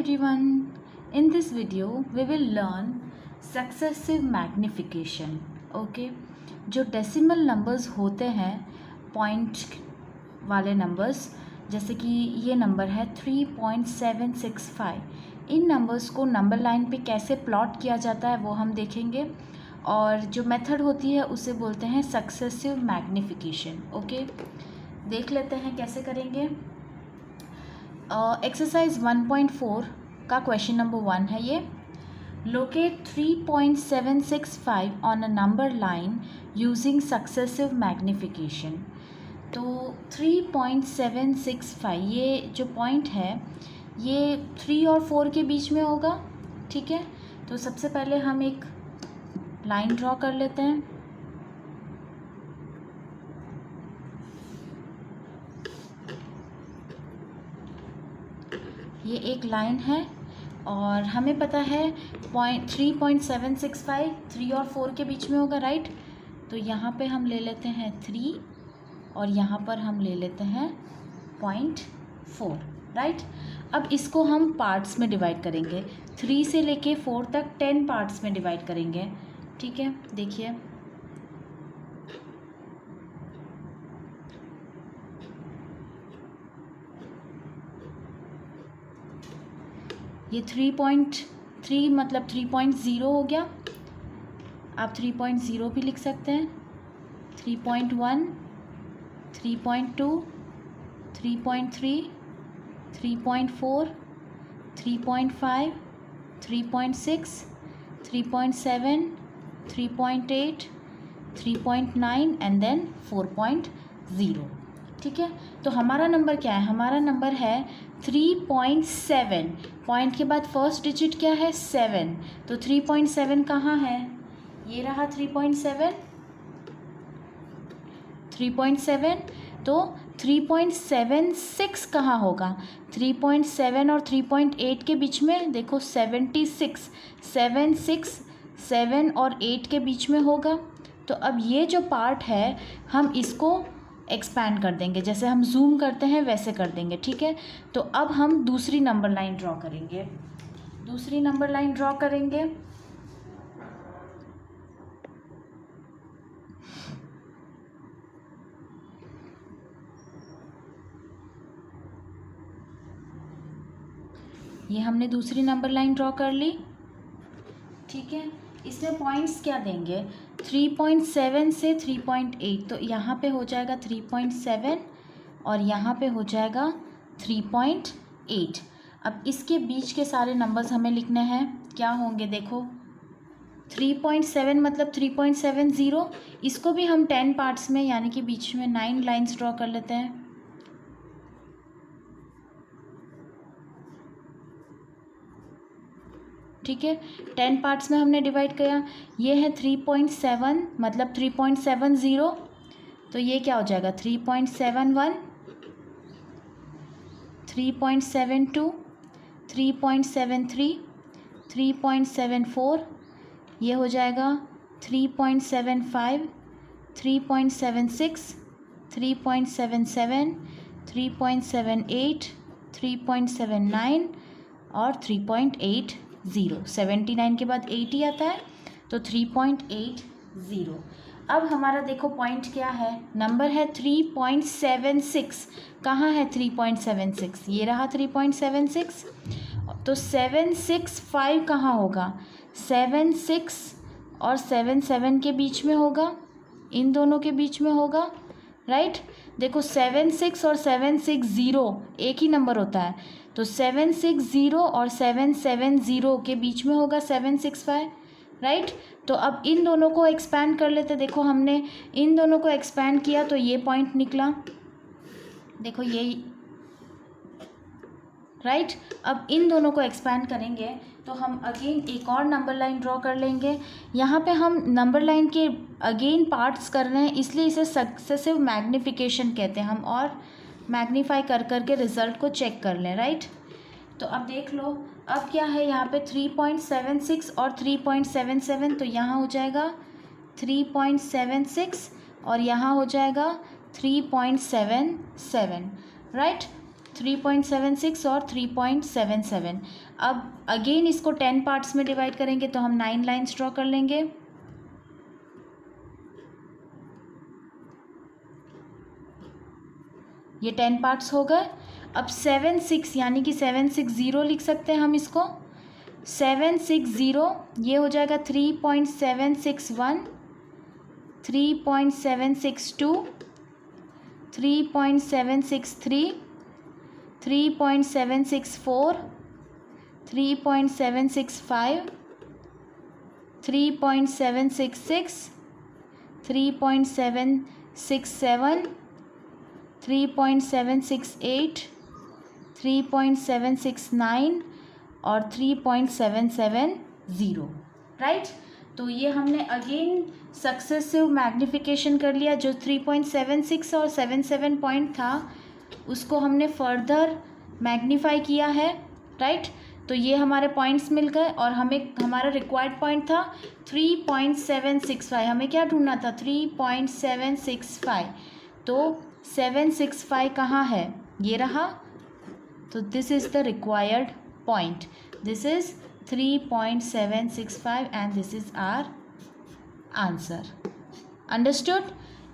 everyone, in this video we will learn successive magnification. Okay, जो decimal numbers होते हैं point वाले numbers, जैसे कि ये नंबर है 3.765, इन नंबर्स को नंबर लाइन पे कैसे प्लॉट किया जाता है वो हम देखेंगे। और जो मेथड होती है उसे बोलते हैं सक्सेसिव मैग्निफिकेशन। ओके, देख लेते हैं कैसे करेंगे। एक्सरसाइज 1.4 का क्वेश्चन नंबर 1 है ये। Locate 3.765 on a number line using successive magnification. तो 3.765 ये जो पॉइंट है ये 3 और 4 के बीच में होगा। ठीक है, तो सबसे पहले हम एक लाइन ड्रॉ कर लेते हैं। ये एक लाइन है और हमें पता है 3.765 3 और 4 के बीच में होगा, राइट। तो यहाँ पे हम ले लेते हैं 3 और यहाँ पर हम ले लेते हैं 0.4, राइट। अब इसको हम पार्ट्स में डिवाइड करेंगे, 3 से लेके 4 तक 10 पार्ट्स में डिवाइड करेंगे। ठीक है, देखिए ये 3.3 मतलब 3.0 हो गया। आप 3.0 भी लिख सकते हैं, 3.1, 3.2, 3.3, 3.4, 3.5, 3.6, 3.7, 3.8, 3.9 एंड देन 4.0। ठीक है, तो हमारा नंबर क्या है? हमारा नंबर है 3.7। पॉइंट के बाद फर्स्ट डिजिट क्या है? 7। तो 3.7 कहाँ है? ये रहा 3.7। 3.7 तो 3.76 कहाँ होगा? 3.7 और 3.8 के बीच में देखो 76, 7 और 8 के बीच में होगा। तो अब ये जो पार्ट है हम इसको एक्सपैंड कर देंगे, जैसे हम जूम करते हैं वैसे कर देंगे। ठीक है, तो अब हम दूसरी नंबर लाइन ड्रॉ करेंगे। दूसरी नंबर लाइन ड्रॉ करेंगे। ये हमने दूसरी नंबर लाइन ड्रॉ कर ली। ठीक है, इसमें पॉइंट्स क्या देंगे? 3.7 से 3.8, तो यहाँ पे हो जाएगा 3.7 और यहाँ पे हो जाएगा 3.8। अब इसके बीच के सारे नंबर्स हमें लिखने हैं। क्या होंगे देखो, 3.7 मतलब 3.70, इसको भी हम 10 पार्ट्स में यानी कि बीच में 9 लाइन्स ड्रॉ कर लेते हैं। ठीक है, 10 पार्ट्स में हमने डिवाइड किया। ये है 3.7 मतलब 3.70, तो ये क्या हो जाएगा? 3.71, 3.72, 3.73, 3.74, ये हो जाएगा 3.75, 3.76, 3.77, 3.78, 3.79 और 3.80। 79 के बाद 80 आता है, तो 3.80। अब हमारा देखो पॉइंट क्या है? नंबर है 3.76। कहाँ है 3.76? ये रहा 3.76। तो 765 कहाँ होगा? 76 और 77 के बीच में होगा, इन दोनों के बीच में होगा, राइट। देखो 76 और 760 एक ही नंबर होता है, तो 760 और 770 के बीच में होगा 765, राइट। तो अब इन दोनों को एक्सपैंड कर लेते। देखो हमने इन दोनों को एक्सपैंड किया तो ये पॉइंट निकला, देखो ये, राइट। अब इन दोनों को एक्सपैंड करेंगे तो हम अगेन एक और नंबर लाइन ड्रॉ कर लेंगे। यहाँ पे हम नंबर लाइन के अगेन पार्ट्स कर रहे हैं, इसलिए इसे सक्सेसिव मैग्निफिकेशन कहते हैं हम, और मैग्नीफाई कर करके रिज़ल्ट को चेक कर लें, राइट। तो अब देख लो, अब क्या है यहाँ पे 3.76 और 3.77, तो यहाँ हो जाएगा 3.76 और यहाँ हो जाएगा 3.77, राइट। 3.76 और 3.77। अब अगेन इसको 10 पार्ट्स में डिवाइड करेंगे तो हम 9 लाइन्स ड्रॉ कर लेंगे। ये 10 पार्ट्स हो गए। अब 7 6 यानी कि 760 लिख सकते हैं हम इसको। 760 ये हो जाएगा 3.761, 3.762, 3.763, 3.764, 3.765, 3.766, 3.767, 3.768, 3.769 और 3.770, राइट। तो ये हमने अगेन सक्सेसिव मैग्निफिकेशन कर लिया। जो 3.76 और 77 पॉइंट था उसको हमने फर्दर मैग्नीफाई किया है, राइट। तो ये हमारे पॉइंट्स मिल गए और हमें हमारा रिक्वायर्ड पॉइंट था 3.765। हमें क्या ढूंढना था? 3.765। तो 765 कहाँ है? ये रहा। तो this is the required point. This is 3.765 and this is our answer. Understood?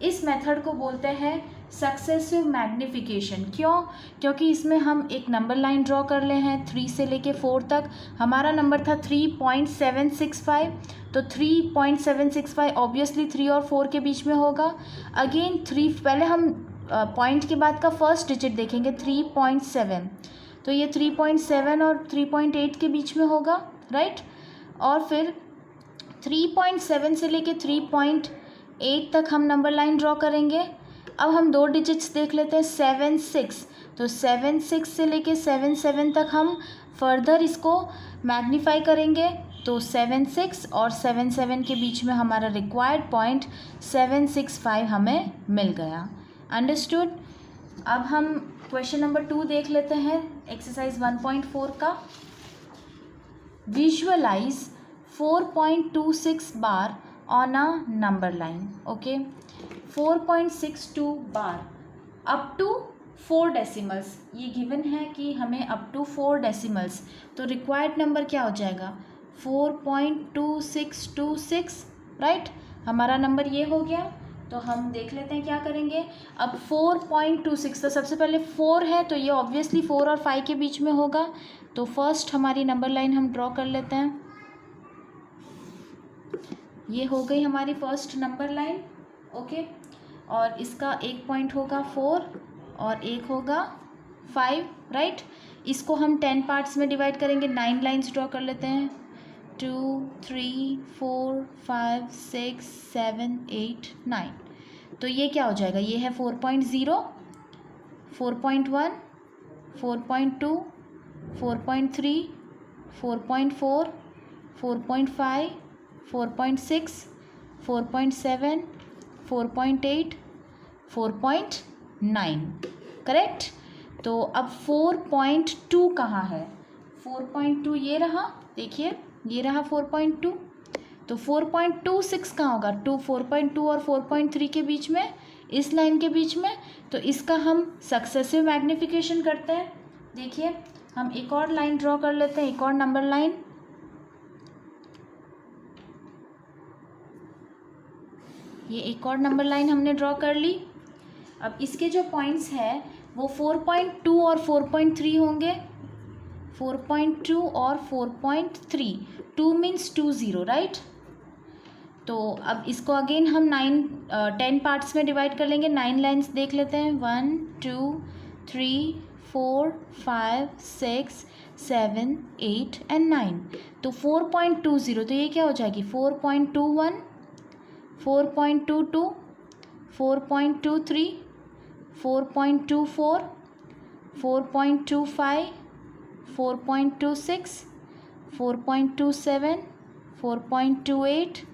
इस मेथड को बोलते हैं सक्सेसिव मैग्निफिकेशन। क्यों? क्योंकि इसमें हम एक नंबर लाइन ड्रॉ कर ले हैं 3 से लेके 4 तक। हमारा नंबर था 3.765, तो 3.765 ऑब्वियसली 3 और 4 के बीच में होगा। अगेन 3, पहले हम पॉइंट के बाद का फर्स्ट डिजिट देखेंगे 3.7, तो ये 3.7 और 3.8 के बीच में होगा, राइट। और फिर 3.7 से लेके 3.8 तक हम नंबर लाइन ड्रॉ करेंगे। अब हम 2 डिजिट्स देख लेते हैं 7 6, तो 7 6 से लेके 7 7 तक हम फर्दर इसको मैग्नीफाई करेंगे। तो 7 6 और 7 7 के बीच में हमारा रिक्वायर्ड पॉइंट 765 हमें मिल गया। अंडरस्टूड? अब हम क्वेश्चन नंबर 2 देख लेते हैं, एक्सरसाइज 1.4 का। Visualise 4.26 bar on a number line. Okay, 4.62 bar up to 4 decimals. ये गिवन है कि हमें अप टू 4 डेसिमल्स, तो रिक्वायर्ड नंबर क्या हो जाएगा? 4.2626, राइट। हमारा नंबर ये हो गया। तो हम देख लेते हैं क्या करेंगे। अब 4.26, तो सबसे पहले 4 है तो ये ऑब्वियसली 4 और 5 के बीच में होगा। तो फर्स्ट हमारी नंबर लाइन हम ड्रॉ कर लेते हैं। ये हो गई हमारी फर्स्ट नंबर लाइन। ओके, और इसका एक पॉइंट होगा 4 और एक होगा 5, राइट। इसको हम 10 पार्ट्स में डिवाइड करेंगे। 9 लाइन्स ड्रॉ कर लेते हैं। 2 3 4 5 6 7 8 9। तो ये क्या हो जाएगा? ये है 4.0, 4.1, 4.2, 4.3, 4.4, 4.5, 4.6, 4.7, 4.8, 4.9, करेक्ट। तो अब 4.2 कहाँ है? 4.2 ये रहा, देखिए ये रहा 4.2। तो 4.26 कहाँ होगा? 4.2 और 4.3 के बीच में, इस लाइन के बीच में। तो इसका हम सक्सेसिव मैग्निफिकेशन करते हैं। देखिए हम एक और लाइन ड्रॉ कर लेते हैं, एक और नंबर लाइन। ये एक और नंबर लाइन हमने ड्रॉ कर ली। अब इसके जो पॉइंट्स हैं वो 4.2 और 4.3 होंगे। 4.2 और 4.3, 2 मीन्स 20, राइट। तो अब इसको अगेन हम 10 पार्ट्स में डिवाइड कर लेंगे। 9 लाइन्स देख लेते हैं। 1 2 3 4 5 6 7 8 एंड 9। तो 4.20, तो ये क्या हो जाएगी? 4.21, 4.22, 4.23, 4.24, 4.25, 4.26, 4.27, 4.28,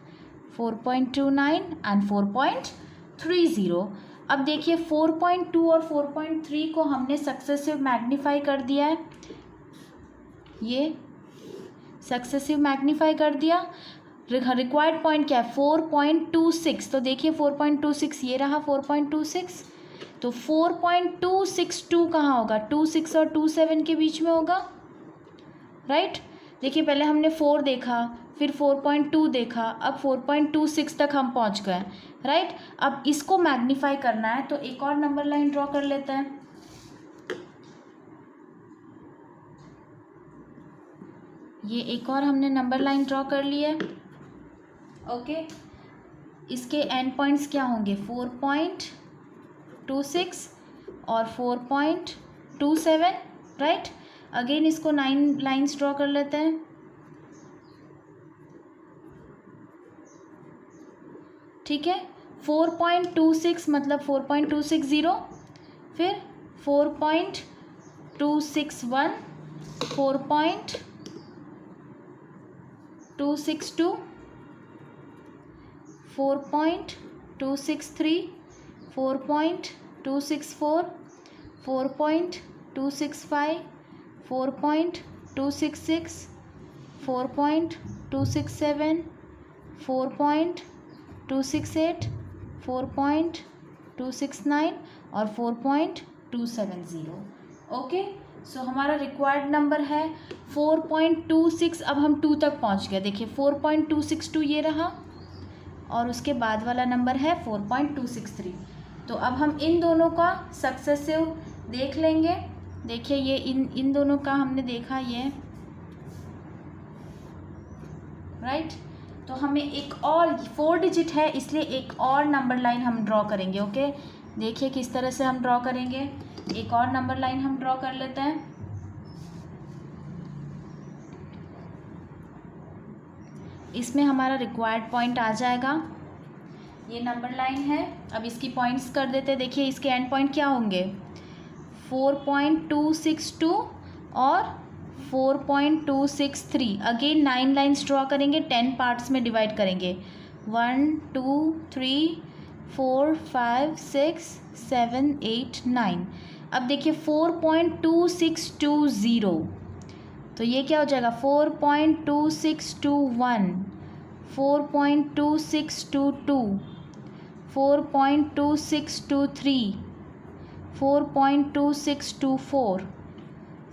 4.29 एंड 4.30। अब देखिए 4.2 और 4.3 को हमने सक्सेसिव मैग्नीफाई कर दिया है। ये सक्सेसिव मैग्नीफाई कर दिया। रिक्वायर्ड पॉइंट क्या है? 4.26। तो देखिए 4.26 ये रहा 4.26। तो 4.262 कहाँ होगा, 26 और 27 के बीच में होगा, राइट। देखिए पहले हमने 4 देखा, फिर 4.2 देखा, अब 4.26 तक हम पहुंच गए, राइट। अब इसको मैग्नीफाई करना है तो एक और नंबर लाइन ड्रॉ कर लेते हैं। ये एक और हमने नंबर लाइन ड्रॉ कर ली है, ओके। इसके एंड पॉइंट्स क्या होंगे, 4.26 और 4.27, राइट। अगेन इसको 9 लाइन्स ड्रॉ कर लेते हैं। ठीक है, 4.26 मतलब 4.260, फिर 4.261, 4.262, 4.263, 4.264, 4.265, 4.266, 4.267, 4.268, 4.269 और 4.270, ओके। सो हमारा रिक्वायर्ड नंबर है 4.26। अब हम 2 तक पहुंच गए। देखिए 4.262 ये रहा और उसके बाद वाला नंबर है 4.263। तो अब हम इन दोनों का सक्सेसिव देख लेंगे। देखिए ये इन दोनों का हमने देखा, ये राइट। तो हमें एक और 4 डिजिट है, इसलिए एक और नंबर लाइन हम ड्रॉ करेंगे, ओके। देखिए किस तरह से हम ड्रॉ करेंगे। एक और नंबर लाइन हम ड्रॉ कर लेते हैं। इसमें हमारा रिक्वायर्ड पॉइंट आ जाएगा, ये नंबर लाइन है। अब इसकी पॉइंट्स कर देते हैं। देखिए इसके एंड पॉइंट क्या होंगे, 4.262 और 4.263। अगेन 9 लाइन्स ड्रॉ करेंगे, 10 पार्ट्स में डिवाइड करेंगे, 1 2 3 4 5 6 7 8 9। अब देखिए 4.2620, तो ये क्या हो जाएगा, 4.2621, 4.2622, 4.2623, 4.2624,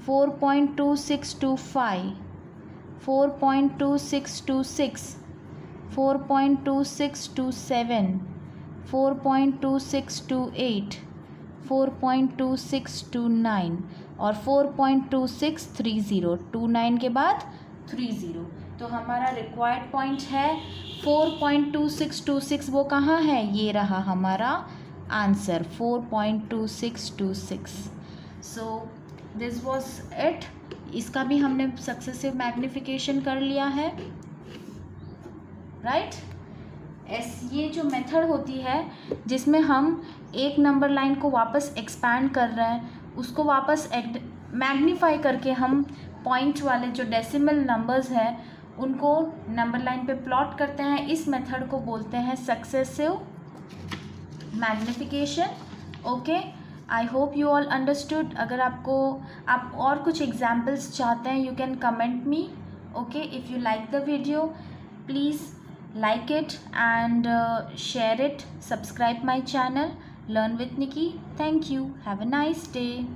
4.2625, 4.2626, 4.2627, 4.2628, 4.2629 और 4.2630, 29 के बाद 30। तो हमारा रिक्वायर्ड पॉइंट है 4.2626। वो कहाँ है, ये रहा हमारा answer, 4.2626। So this was it. इसका भी हमने सक्सेसिव मैग्निफिकेशन कर लिया है, राइट। ये जो मेथड होती है जिसमें हम एक नंबर लाइन को वापस एक्सपैंड कर रहे हैं, उसको वापस मैग्नीफाई करके हम पॉइंट वाले जो डेसिमल नंबर्स हैं उनको नंबर लाइन पे प्लॉट करते हैं। इस मेथड को बोलते हैं successive magnification, okay. I hope you all understood. अगर आप और कुछ एग्जाम्पल्स चाहते हैं, you can comment me, okay. If you like the video, please like it and share it. Subscribe my channel Learn with Nikki. Thank you. Have a nice day.